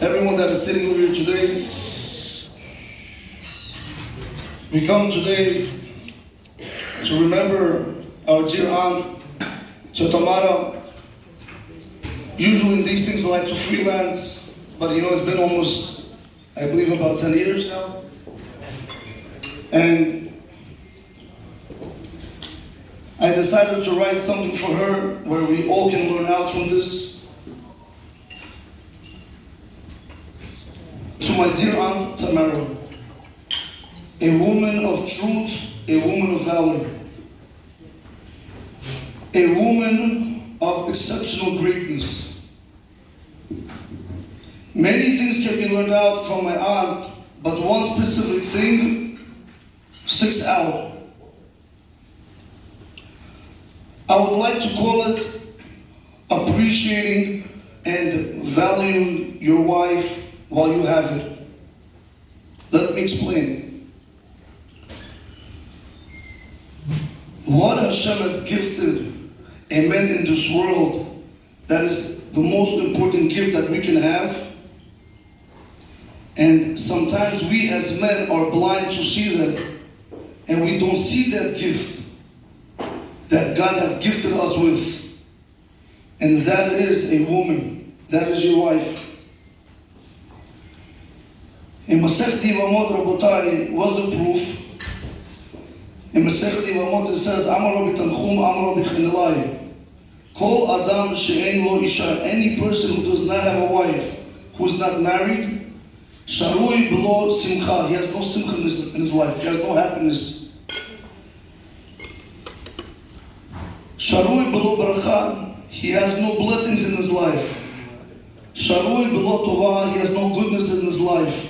everyone that is sitting over here today. We come today to remember our dear aunt, Tamara. Usually in these things I like to freelance, but it's been almost, I believe, about 10 years now. And I decided to write something for her where we all can learn out from this. To my dear aunt Tamara, a woman of truth, a woman of valor, a woman of exceptional greatness. Many things can be learned out from my aunt, but one specific thing sticks out. I would like to call it appreciating and valuing your wife while you have it. Let me explain. What Hashem has gifted a man in this world, that is the most important gift that we can have. And sometimes we as men are blind to see that, and we don't see that gift that God has gifted us with. And that is a woman. That is your wife. In Masechet Yevamot, Rabotai, what's the proof? In Masechet Yevamot it says, Amar Rabbi Tanchum, Amar Rabbi Chanelai, Kol Adam she'ein lo isha, any person who does not have a wife, who is not married, Sharui below simcha, he has no simcha in his life, he has no happiness. Sharui below bracha, he has no blessings in his life. Sharui below Torah, he has no goodness in his life.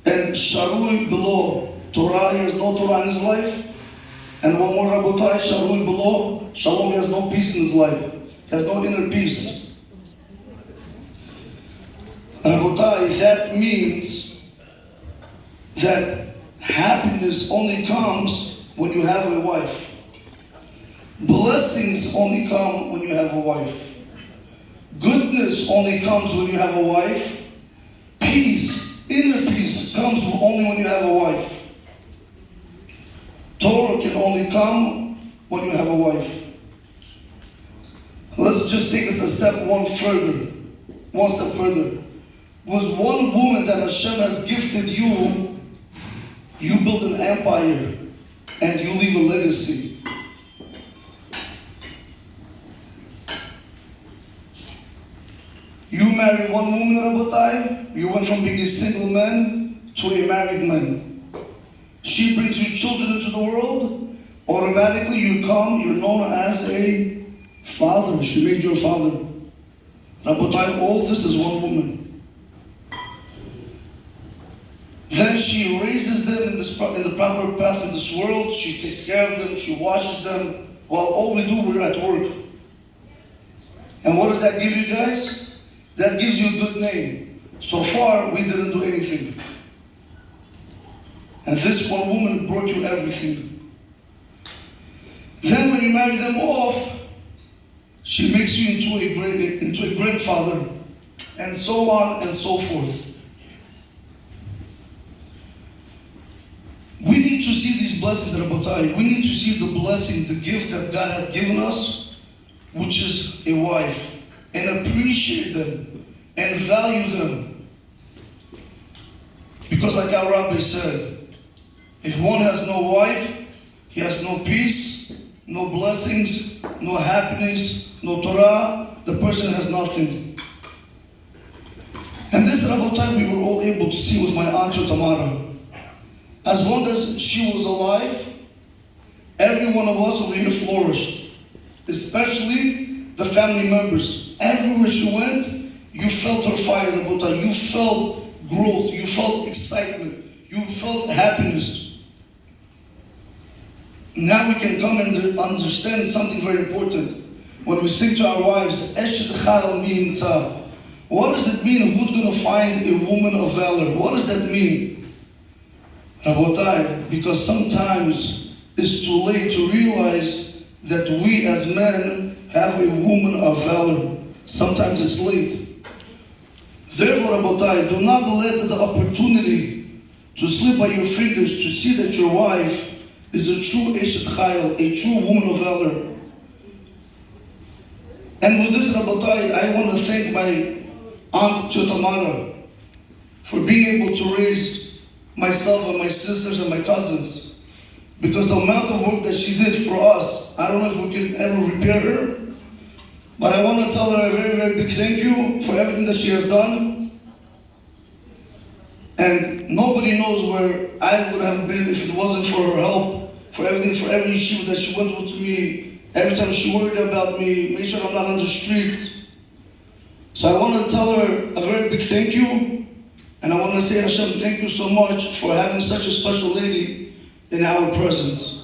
And Sharui below Torah, he has no Torah in his life. And one more, Rabotai, Sharui below Shalom, he has no peace in his life. He has no inner peace. Rabotai, that means that happiness only comes when you have a wife. Blessings only come when you have a wife. Goodness only comes when you have a wife. Peace, inner peace, comes only when you have a wife. Torah can only come when you have a wife. Let's just take this one step further. With one woman that Hashem has gifted you, you build an empire and you leave a legacy. You marry one woman, Rabotai, you went from being a single man to a married man. She brings you children into the world, automatically you're known as a father. She made you a father. Rabotai, all this is one woman. Then she raises them in the proper path in this world. She takes care of them, she washes them, while all we do, we're at work. And what does that give you guys? That gives you a good name. So far, we didn't do anything. And this one woman brought you everything. Then when you marry them off, she makes you into a grandfather, and so on and so forth. We need to see these blessings, Rabotai. We need to see the blessing, the gift that God had given us, which is a wife. And appreciate them and value them. Because like our rabbi said, if one has no wife, he has no peace, no blessings, no happiness, no Torah, the person has nothing. And this Rabotai we were all able to see with my aunt Tamara. As long as she was alive, every one of us over here flourished. Especially the family members. Everywhere she went, you felt her fire, Rabotai. You felt growth, you felt excitement, you felt happiness. Now we can come and understand something very important. When we sing to our wives, Eshet Chal Minta. What does it mean? Who's going to find a woman of valor? What does that mean? Rabotai, because sometimes it's too late to realize that we as men have a woman of valor. Sometimes it's late. Therefore, Rabotai, do not let the opportunity to slip by your fingers to see that your wife is a true Eshet Chayil, a true woman of valor. And with this, Rabotai, I want to thank my aunt Tamara for being able to raise myself and my sisters and my cousins. Because the amount of work that she did for us, I don't know if we can ever repair her, but I want to tell her a very, very big thank you for everything that she has done. And nobody knows where I would have been if it wasn't for her help, for everything, for every yeshiva that she went with me, every time she worried about me, make sure I'm not on the streets. So I want to tell her a very big thank you, and I want to say, Hashem, thank you so much for having such a special lady in our presence.